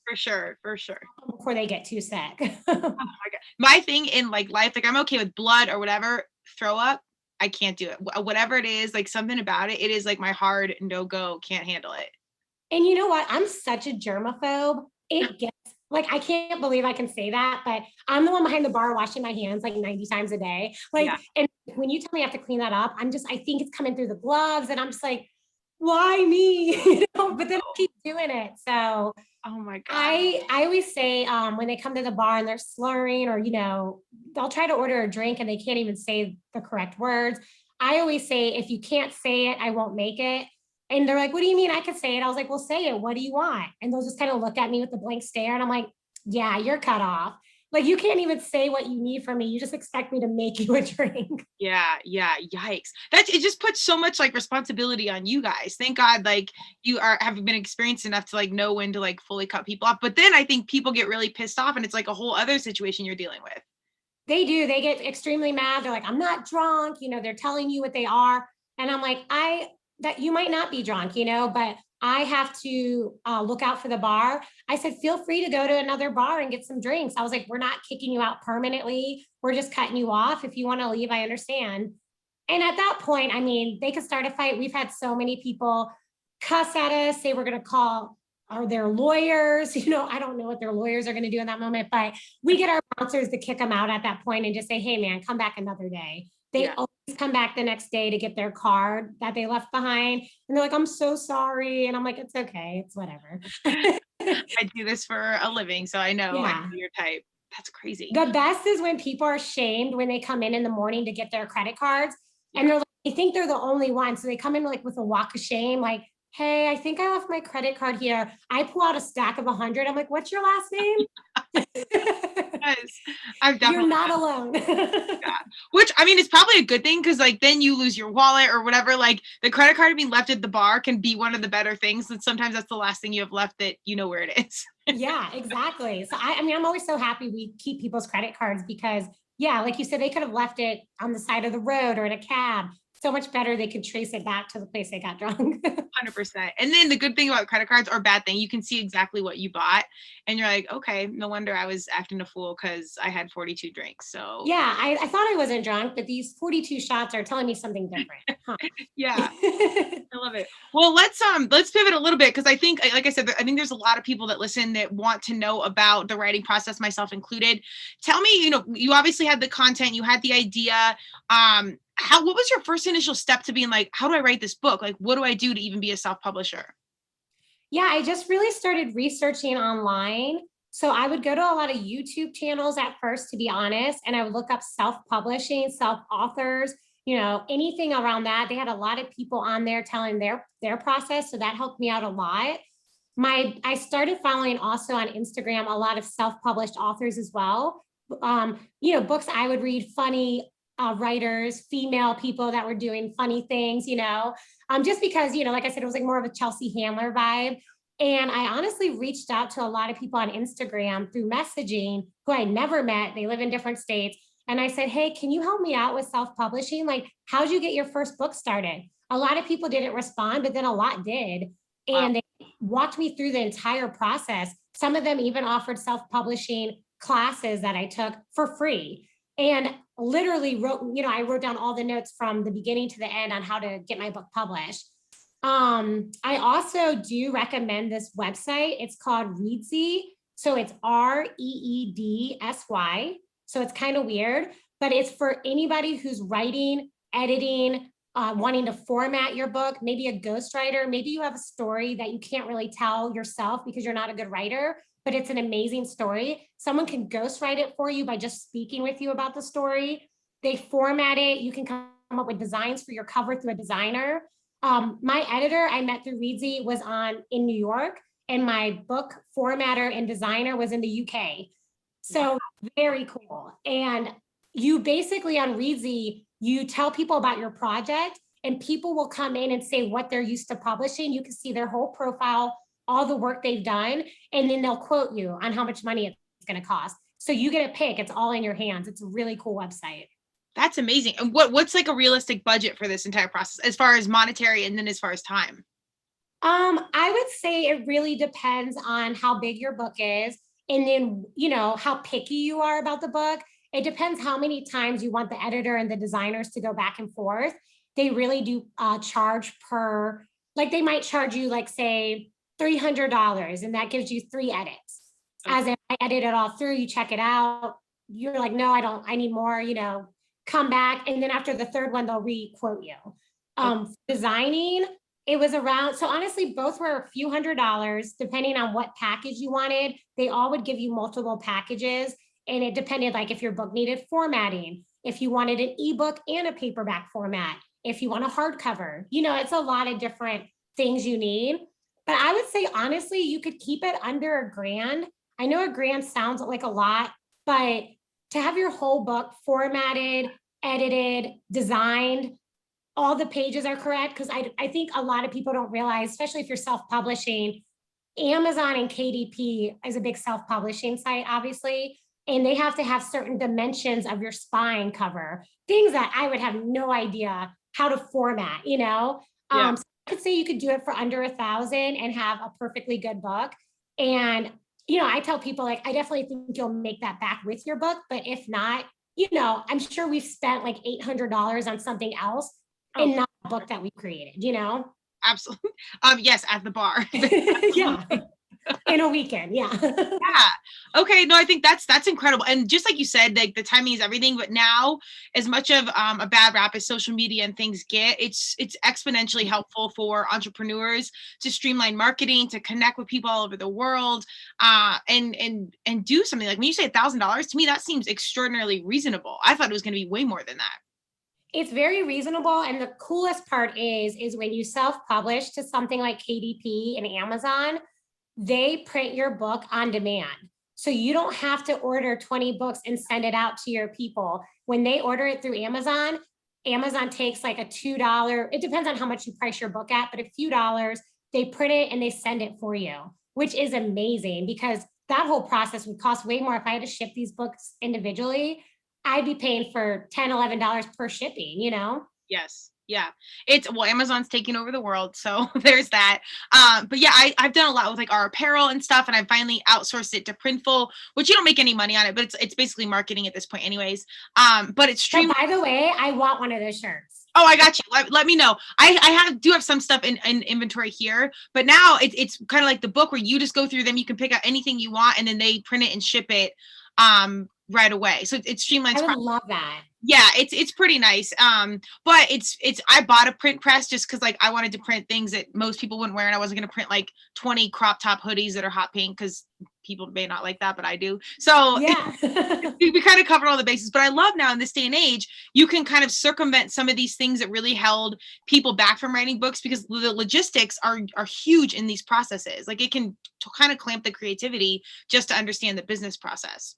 For sure. before they get too sick. Oh my God. My thing in like life, like I'm okay with blood or whatever, throw up, I can't do it. Whatever it is, like something about it, it is like my hard no-go, can't handle it. And you know what? I'm such a germaphobe. It gets like, I can't believe I can say that, but I'm the one behind the bar washing my hands like 90 times a day. And when you tell me I have to clean that up, I think it's coming through the gloves and I'm just like, why me? But then I keep doing it. So Oh my God. I always say when they come to the bar and they're slurring or, they'll try to order a drink and they can't even say the correct words. I always say, if you can't say it, I won't make it. And they're like, what do you mean I can say it? I was like, well, say it. What do you want? And they'll just kind of look at me with a blank stare. And I'm like, yeah, you're cut off. Like, you can't even say what you need from me. You just expect me to make you a drink. Yeah. Yikes. It just puts so much like responsibility on you guys. Thank God, like you have been experienced enough to like know when to like fully cut people off. But then I think people get really pissed off and it's like a whole other situation you're dealing with. They do. They get extremely mad. They're like, I'm not drunk. They're telling you what they are. And I'm like, that you might not be drunk, but I have to look out for the bar. I said, feel free to go to another bar and get some drinks. I was like, we're not kicking you out permanently. We're just cutting you off. If you want to leave, I understand. And at that point, I mean, they could start a fight. We've had so many people cuss at us, say we're going to call are their lawyers. I don't know what their lawyers are going to do in that moment, but we get our bouncers to kick them out at that point and just say, hey man, come back another day. They always come back the next day to get their card that they left behind. And they're like, I'm so sorry. And I'm like, it's okay. It's whatever. I do this for a living, so I know your type. That's crazy. The best is when people are shamed when they come in the morning to get their credit cards and they're like, they think they're the only one. So they come in like with a walk of shame, like, hey, I think I left my credit card here. I pull out a stack of 100. I'm like, what's your last name? Yes, I've definitely. You're not alone. Which, I mean, it's probably a good thing because like then you lose your wallet or whatever. Like the credit card being left at the bar can be one of the better things. That sometimes that's the last thing you have left that you know where it is. Yeah, exactly. So I mean, I'm always so happy we keep people's credit cards because like you said, they could have left it on the side of the road or in a cab. So much better. They could trace it back to the place they got drunk. 100%. And then the good thing about credit cards or bad thing, you can see exactly what you bought and you're like, okay, no wonder I was acting a fool because I had 42 drinks. So yeah, I thought I wasn't drunk, but these 42 shots are telling me something different. Huh. Yeah. I love it. Well, let's pivot a little bit because I think, like I said, I think there's a lot of people that listen that want to know about the writing process, myself included. Tell me, you obviously had the content, you had the idea. What was your first initial step to being like, how do I write this book? Like, what do I do to even be a self-publisher? Yeah, I just really started researching online. So I would go to a lot of YouTube channels at first, to be honest, and I would look up self-publishing, self-authors, anything around that. They had a lot of people on there telling their process. So that helped me out a lot. I started following also on Instagram a lot of self-published authors as well. Books I would read, funny writers, female people that were doing funny things, just because, like I said, it was like more of a Chelsea Handler vibe. And I honestly reached out to a lot of people on Instagram through messaging who I never met. They live in different states. And I said, hey, can you help me out with self-publishing? Like, how'd you get your first book started? A lot of people didn't respond, but then a lot did. And they walked me through the entire process. Some of them even offered self-publishing classes that I took for free. And literally I wrote down all the notes from the beginning to the end on how to get my book published. I also do recommend this website. It's called Reedsy. So it's REEDSY. So it's kind of weird, but it's for anybody who's writing, editing, wanting to format your book, maybe a ghostwriter, maybe you have a story that you can't really tell yourself because you're not a good writer, but it's an amazing story. Someone can ghostwrite it for you by just speaking with you about the story. They format it. You can come up with designs for your cover through a designer. My editor I met through Reedsy was in New York, and my book formatter and designer was in the UK. So very cool. And you basically on Reedsy, you tell people about your project and people will come in and say what they're used to publishing. You can see their whole profile, all the work they've done, and then they'll quote you on how much money it's going to cost. So you get a pick. It's all in your hands. It's a really cool website. That's amazing. And what's like a realistic budget for this entire process as far as monetary and then as far as time? I would say it really depends on how big your book is. And then, how picky you are about the book. It depends how many times you want the editor and the designers to go back and forth. They really do charge per, like they might charge you like say $300 and that gives you 3 edits. As if I edit it all through, you check it out. You're like, no, I need more, come back. And then after the third one, they'll re-quote you. Designing, It was around, so honestly, both were a few $100s, depending on what package you wanted. They all would give you multiple packages, and it depended, like if your book needed formatting, if you wanted an ebook and a paperback format, if you want a hardcover, it's a lot of different things you need. But I would say, honestly, you could keep it under $1,000. I know $1,000 sounds like a lot, but to have your whole book formatted, edited, designed, all the pages are correct, because I think a lot of people don't realize, especially if you're self-publishing, Amazon and KDP is a big self-publishing site, obviously, and they have to have certain dimensions of your spine cover, things that I would have no idea how to format, Yeah. So I could say you could do it for under 1,000 and have a perfectly good book. And, I tell people, like, I definitely think you'll make that back with your book, but if not, I'm sure we've spent like $800 on something else and not a book that we created, Absolutely. Yes, at the bar. Yeah. In a weekend. Yeah. Yeah. Okay. No, I think that's incredible. And just like you said, like the timing is everything. But now, as much of a bad rap as social media and things get, it's exponentially helpful for entrepreneurs to streamline marketing, to connect with people all over the world, and do something. Like when you say $1,000, to me that seems extraordinarily reasonable. I thought it was going to be way more than that. It's very reasonable. And the coolest part is when you self-publish to something like KDP and Amazon, they print your book on demand. So you don't have to order 20 books and send it out to your people. When they order it through Amazon, Amazon takes like a $2, it depends on how much you price your book at, but a few dollars, they print it and they send it for you, which is amazing because that whole process would cost way more. If I had to ship these books individually, I'd be paying for $10, $11 per shipping, Yes. Yeah. Amazon's taking over the world. So there's that. But yeah, I've done a lot with like our apparel and stuff, and I finally outsourced it to Printful, which you don't make any money on it, but it's basically marketing at this point anyways. But it's streamlined. By the way, I want one of those shirts. Oh, I got you. Let me know. I do have some stuff in inventory here, but now it's kind of like the book where you just go through them. You can pick out anything you want, and then they print it and ship it right away. So it's streamlined. I would love that. Yeah, it's pretty nice. But it's I bought a print press just because like I wanted to print things that most people wouldn't wear, and I wasn't gonna print like 20 crop top hoodies that are hot pink because people may not like that, but I do. So yeah, we kind of covered all the bases. But I love now in this day and age, you can kind of circumvent some of these things that really held people back from writing books because the logistics are huge in these processes. Like it can kind of clamp the creativity just to understand the business process.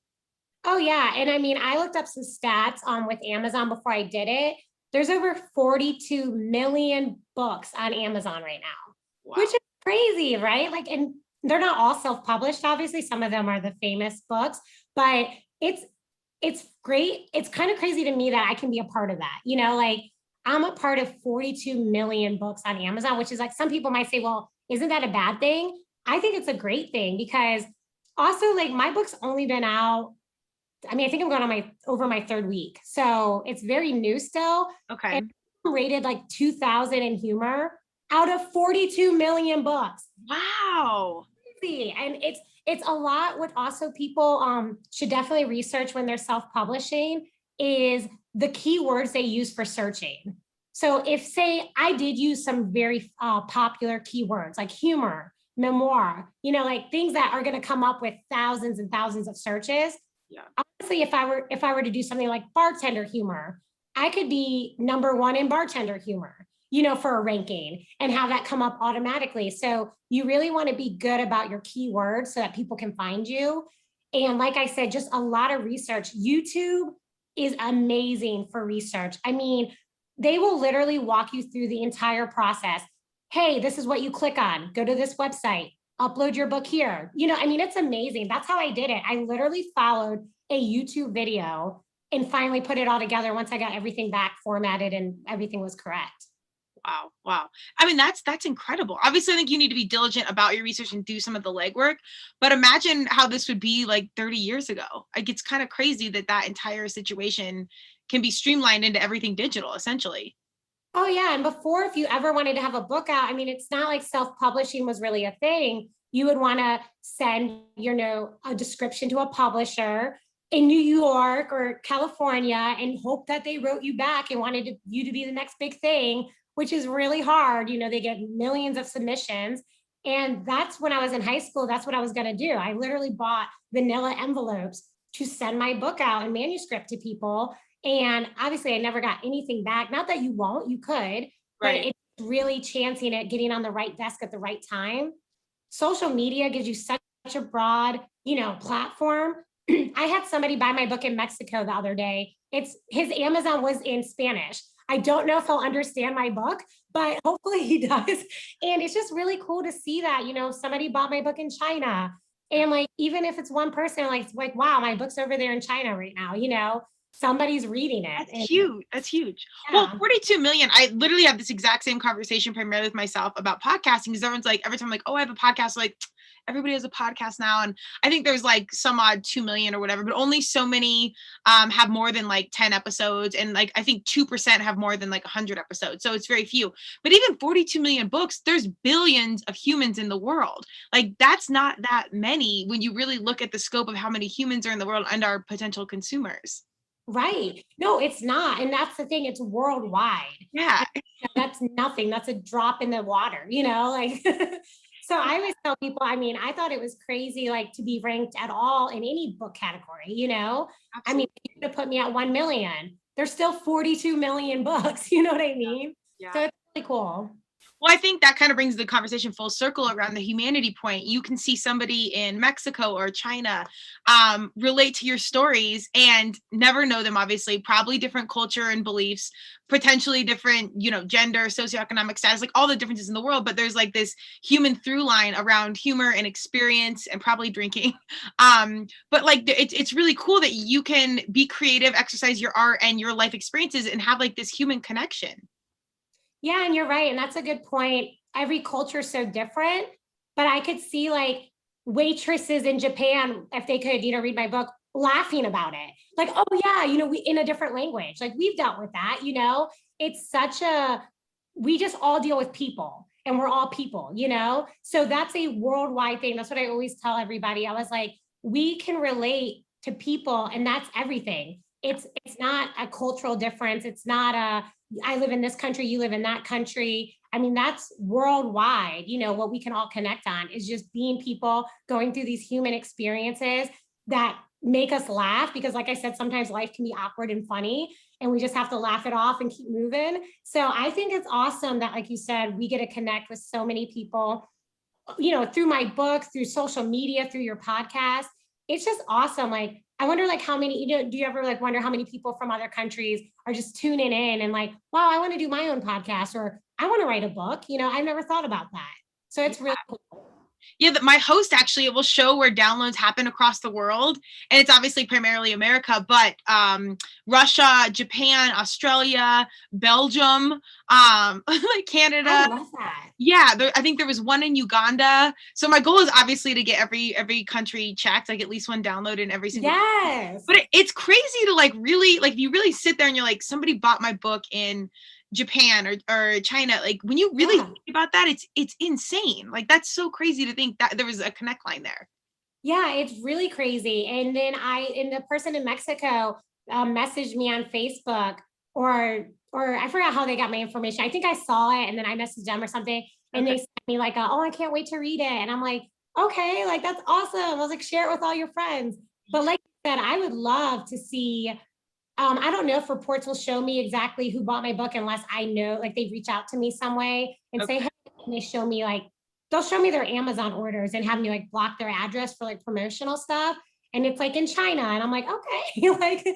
Oh yeah. And I mean, I looked up some stats with Amazon before I did it. There's over 42 million books on Amazon right now, wow, which is crazy, right? Like, and they're not all self-published, obviously. Some of them are the famous books, but it's great. It's kind of crazy to me that I can be a part of that. Like I'm a part of 42 million books on Amazon, which is like, some people might say, well, isn't that a bad thing? I think it's a great thing because also like my book's only been out, I mean, I think I'm going on over my third week. So it's very new still. Okay. And I'm rated like 2000 in humor out of 42 million books. Wow. And it's a lot. What also people should definitely research when they're self-publishing is the keywords they use for searching. So if, say, I did use some very popular keywords like humor, memoir, like things that are going to come up with thousands and thousands of searches. Yeah. Honestly, if I were to do something like bartender humor, I could be number 1 in bartender humor, for a ranking and have that come up automatically. So you really want to be good about your keywords so that people can find you. And like I said, just a lot of research. YouTube is amazing for research. I mean, they will literally walk you through the entire process. Hey, this is what you click on. Go to this website. Upload your book here. I mean, it's amazing. That's how I did it. I literally followed a YouTube video and finally put it all together once I got everything back formatted and everything was correct. Wow. I mean, that's incredible. Obviously, I think you need to be diligent about your research and do some of the legwork, but imagine how this would be like 30 years ago. Like it's kind of crazy that entire situation can be streamlined into everything digital, essentially. Oh yeah. And before, if you ever wanted to have a book out, I mean, it's not like self-publishing was really a thing. You would want to send, a description to a publisher in New York or California and hope that they wrote you back and wanted you to be the next big thing, which is really hard. They get millions of submissions. And that's when I was in high school. That's what I was going to do. I literally bought vanilla envelopes to send my book out in manuscript to people. And obviously I never got anything back. Not that you won't, you could, but it's really chancing it, getting on the right desk at the right time. Social media gives you such a broad, platform. I had somebody buy my book in Mexico the other day. His Amazon was in Spanish. I don't know if he'll understand my book, but hopefully he does. And it's just really cool to see that, somebody bought my book in China. And like, even if it's one person, like, wow, my book's over there in China right now, somebody's reading it. That's huge. That's huge. Yeah. Well, 42 million. I literally have this exact same conversation primarily with myself about podcasting, because everyone's like, every time I'm like, oh, I have a podcast, like everybody has a podcast now. And I think there's like some odd 2 million or whatever, but only so many have more than like 10 episodes. And like, I think 2% have more than like 100 episodes. So it's very few, but even 42 million books, there's billions of humans in the world. Like that's not that many when you really look at the scope of how many humans are in the world and are potential consumers. Right. No, it's not. And that's the thing. It's worldwide. Yeah. That's nothing. That's a drop in the water, like, so I always tell people, I thought it was crazy, like to be ranked at all in any book category, Absolutely. You could have put me at 1 million. There's still 42 million books. You know what I mean? Yeah. So it's really cool. Well, I think that kind of brings the conversation full circle around the humanity point. You can see somebody in Mexico or China relate to your stories and never know them, obviously, probably different culture and beliefs, potentially different, gender, socioeconomic status, like all the differences in the world. But there's like this human through line around humor and experience and probably drinking. But like, it's really cool that you can be creative, exercise your art and your life experiences and have like this human connection. Yeah, and you're right. And that's a good point. Every culture is so different, but I could see like waitresses in Japan, if they could, read my book, laughing about it. Like, oh yeah, we in a different language. Like we've dealt with that, it's we just all deal with people and we're all people, So that's a worldwide thing. That's what I always tell everybody. I was like, we can relate to people and that's everything. It's not a cultural difference. It's not I live in this country, you live in that country. That's worldwide. What we can all connect on is just being people going through these human experiences that make us laugh, because like I said, sometimes life can be awkward and funny and we just have to laugh it off and keep moving. So I think it's awesome that, like you said, we get to connect with so many people, through my book, through social media, through your podcast. It's just awesome. Like, I wonder like how many, do you ever like wonder how many people from other countries are just tuning in and like, wow, I want to do my own podcast or I want to write a book. I've never thought about that. So it's really cool. Yeah, my host actually, it will show where downloads happen across the world. And it's obviously primarily America, but Russia, Japan, Australia, Belgium, like Canada. I love that. Yeah, I think there was one in Uganda. So my goal is obviously to get every country checked, like at least one download in every single. Yes. But it's crazy to like really, like you really sit there and you're like, somebody bought my book in Japan or China. Like when you really think about that, it's insane. Like that's so crazy to think that there was a connect line there. Yeah, it's really crazy. And then the person in Mexico messaged me on Facebook or I forgot how they got my information. I think I saw it and then I messaged them or something. And they sent me like, oh, I can't wait to read it. And I'm like, okay, like that's awesome. I was like, share it with all your friends. But like you said, I would love to see, I don't know if reports will show me exactly who bought my book unless I know, like they reach out to me some way and say, hey, and they show me like, they'll show me their Amazon orders and have me like block their address for like promotional stuff. And it's like in China. And I'm like, okay, like,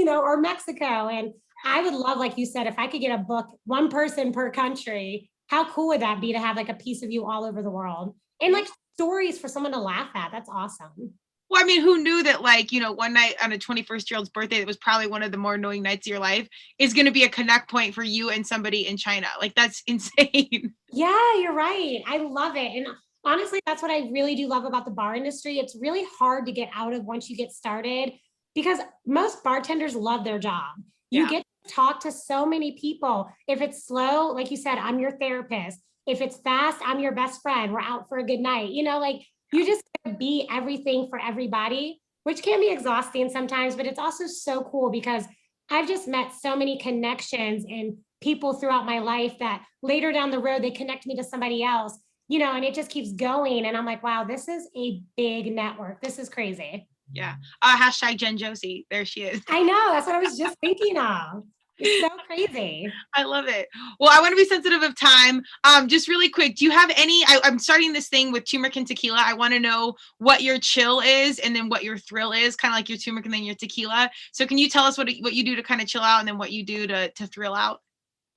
or Mexico. And I would love, like you said, if I could get a book, one person per country, how cool would that be to have like a piece of you all over the world and like stories for someone to laugh at? That's awesome. Well, who knew that like, one night on a 21st-year-old's birthday, that was probably one of the more annoying nights of your life, is going to be a connect point for you and somebody in China. Like that's insane. Yeah, you're right. I love it. And honestly, that's what I really do love about the bar industry. It's really hard to get out of once you get started because most bartenders love their job. You get to talk to so many people. If it's slow, like you said, I'm your therapist. If it's fast, I'm your best friend. We're out for a good night. Like you just be everything for everybody, which can be exhausting sometimes, but it's also so cool because I've just met so many connections and people throughout my life that later down the road, they connect me to somebody else, you know, and it just keeps going. And I'm like, wow, this is a big network. This is crazy. Yeah. Hashtag Jen Josie. There she is. I know. That's what I was just thinking of. It's so crazy. I love it. Well, I want to be sensitive of time. Just really quick, do you have any, I'm starting this thing with turmeric and tequila. I want to know what your chill is and then what your thrill is, kind of like your turmeric and then your tequila. So can you tell us what you do to kind of chill out and then what you do to thrill out?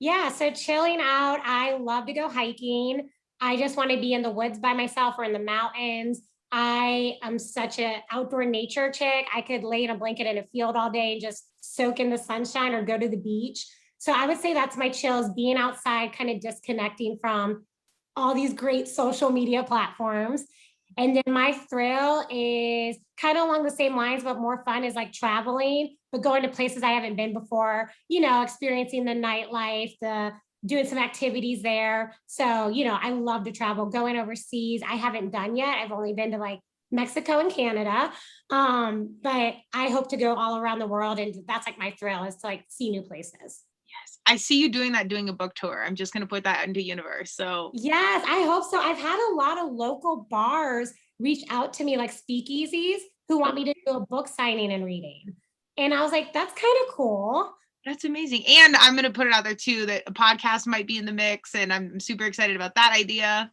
Yeah. So chilling out, I love to go hiking. I just want to be in the woods by myself or in the mountains. I am such an outdoor nature chick. I could lay in a blanket in a field all day and just soak in the sunshine or go to the beach. So I would say that's my chill, is being outside, kind of disconnecting from all these great social media platforms. And then my thrill is kind of along the same lines, but more fun, is like traveling, but going to places I haven't been before, you know, experiencing the nightlife, doing some activities there. So, you know, I love to travel, going overseas. I haven't done yet. I've only been to like Mexico and Canada. But I hope to go all around the world. And that's like my thrill, is to like see new places. Yes. I see you doing that, doing a book tour. I'm just going to put that into universe. So Yes, I hope so. I've had a lot of local bars reach out to me, like speakeasies, who want me to do a book signing and reading. And I was like, that's kind of cool. that's amazing. And I'm going to put it out there too, that a podcast might be in the mix, and I'm super excited about that idea.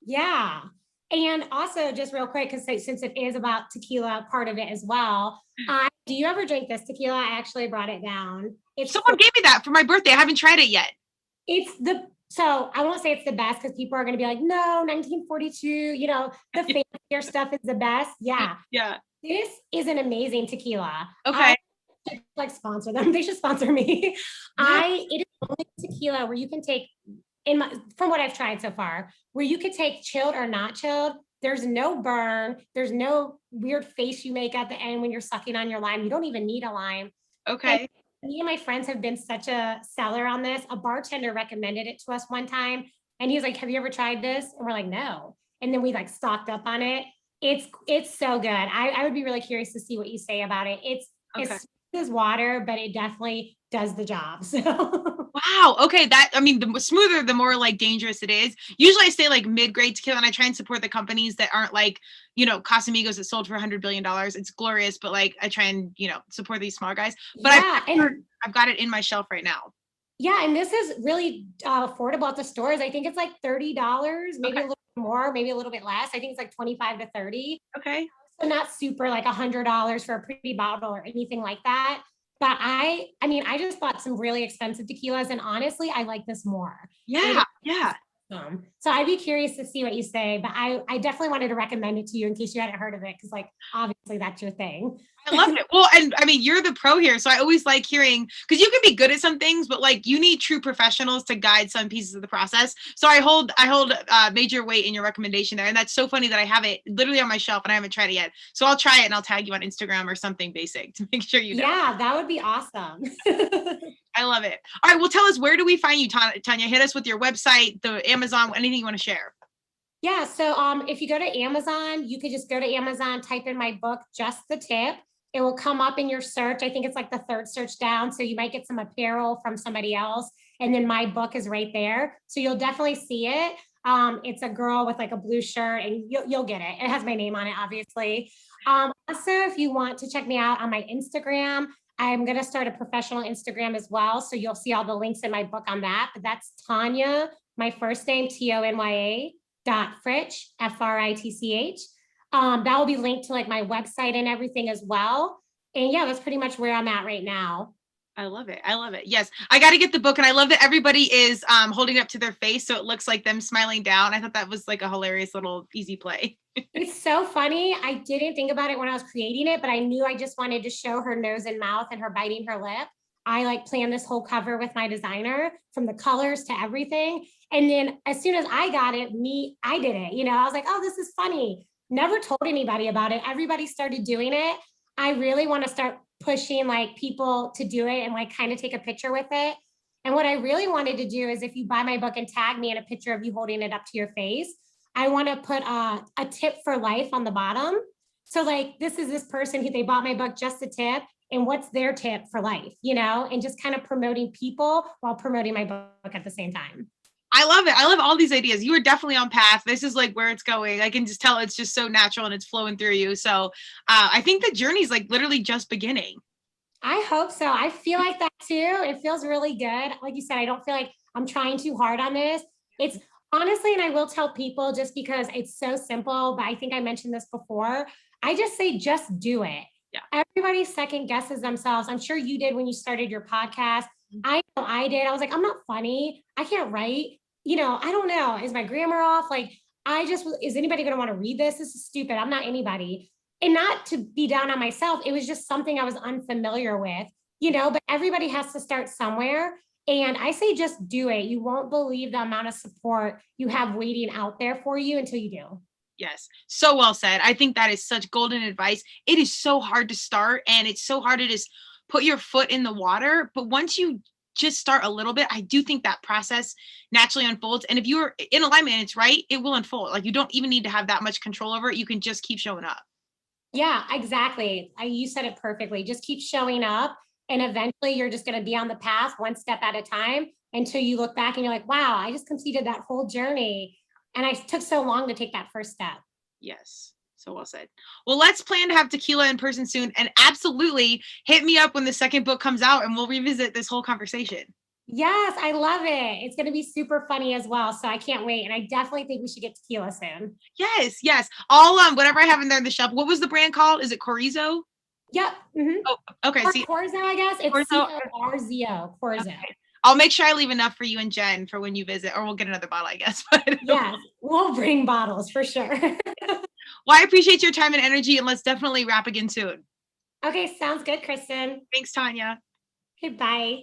Yeah. And also, just real quick, because since it is about tequila, part of it as well. Do you ever drink this tequila? I actually brought it down. Someone gave me that for my birthday. I haven't tried it yet. So I won't say it's the best, because people are going to be like, no, 1942, you know, the fancier stuff is the best. Yeah. Yeah. This is an amazing tequila. Okay. Like sponsor them. They should sponsor me. Yeah. It is only tequila where you can take, from what I've tried so far, where you could take chilled or not chilled. There's no burn. There's no weird face you make at the end when you're sucking on your lime. You don't even need a lime. Okay. And me and my friends have been such a seller on this. A bartender recommended it to us one time, and he was like, have you ever tried this? And we're like, no. And then we like stocked up on it. It's so good. I would be really curious to see what you say about it. It's smooth as water, but it definitely does the job. So wow. Okay. The smoother, the more like dangerous it is. Usually I say like mid-grade tequila, and I try and support the companies that aren't like, you know, Casamigos that sold for $100 billion. It's glorious, but like I try and, you know, support these small guys. But yeah, I've got it in my shelf right now. Yeah. And this is really affordable at the stores. I think it's like $30, maybe a little more, maybe a little bit less. I think it's like 25 to 30. Okay. So not super like $100 for a pretty bottle or anything like that. But I just bought some really expensive tequilas, and honestly, I like this more. Yeah. Yeah. So I'd be curious to see what you say, but I definitely wanted to recommend it to you in case you hadn't heard of it, because like obviously that's your thing. I love it. Well, and I mean, you're the pro here, so I always like hearing, because you can be good at some things, but like you need true professionals to guide some pieces of the process. So I hold major weight in your recommendation there, and that's so funny that I have it literally on my shelf and I haven't tried it yet. So I'll try it and I'll tag you on Instagram or something basic to make sure you know. Yeah, that would be awesome. I love it. All right, well, tell us, where do we find you, Tonya? Hit us with your website, the Amazon, anything you want to share. Yeah, so if you go to Amazon, you could just go to Amazon, type in my book, Just the Tip. It will come up in your search. I think it's like the third search down. So you might get some apparel from somebody else. And then my book is right there. So you'll definitely see it. It's a girl with like a blue shirt, and you'll get it. It has my name on it, obviously. Also, if you want to check me out on my Instagram, I'm going to start a professional Instagram as well. So you'll see all the links in my book on that. But that's Tonya, my first name, Tonya .Fritch, Fritch. That will be linked to like my website and everything as well. And yeah, that's pretty much where I'm at right now. I love it. I love it. Yes. I got to get the book. And I love that everybody is holding up to their face, so it looks like them smiling down. I thought that was like a hilarious little easy play. It's so funny. I didn't think about it when I was creating it, but I knew I just wanted to show her nose and mouth and her biting her lip. I like planned this whole cover with my designer, from the colors to everything. And then as soon as I got it, I did it. You know, I was like, oh, this is funny. Never told anybody about it. Everybody started doing it. I really want to start pushing like people to do it and like kind of take a picture with it. And what I really wanted to do is, if you buy my book and tag me in a picture of you holding it up to your face, I want to put a tip for life on the bottom. So like, this is this person who, they bought my book, Just a Tip. and what's their tip for life, and just kind of promoting people while promoting my book at the same time. I love it. I love all these ideas. You are definitely on path. This is like where it's going. I can just tell it's just so natural and it's flowing through you. So I think the journey's like literally just beginning. I hope so. I feel like that too. It feels really good. Like you said, I don't feel like I'm trying too hard on this. It's honestly, and I will tell people just because it's so simple, but I think I mentioned this before. I just say, just do it. Yeah. Everybody second guesses themselves. I'm sure you did when you started your podcast. I know I did. I was like, I'm not funny. I can't write. I don't know. Is my grammar off? Like, is anybody going to want to read this? This is stupid. I'm not anybody. And not to be down on myself. It was just something I was unfamiliar with, but everybody has to start somewhere. And I say, just do it. You won't believe the amount of support you have waiting out there for you until you do. Yes. So well said. I think that is such golden advice. It is so hard to start and it's so hard to just put your foot in the water. But once you just start a little bit, I do think that process naturally unfolds. And if you're in alignment and it's right, it will unfold. Like you don't even need to have that much control over it. You can just keep showing up. Yeah, exactly. You said it perfectly. Just keep showing up and eventually you're just going to be on the path one step at a time until you look back and you're like, wow, I just completed that whole journey. And I took so long to take that first step. Yes. So well said. Well, let's plan to have Tequila in person soon and absolutely hit me up when the second book comes out and we'll revisit this whole conversation. Yes, I love it. It's going to be super funny as well. So I can't wait. And I definitely think we should get Tequila soon. Yes, yes. All whatever I have in there in the shelf. What was the brand called? Is it Chorizo? Yep. Mm-hmm. Oh, okay. Or Corzo, I guess. It's Corzo. Corzo. Okay. I'll make sure I leave enough for you and Jen for when you visit, or we'll get another bottle, I guess. Yes, we'll bring bottles for sure. Well, I appreciate your time and energy, and let's definitely wrap again soon. Okay, sounds good, Kristen. Thanks, Tonya. Okay, bye.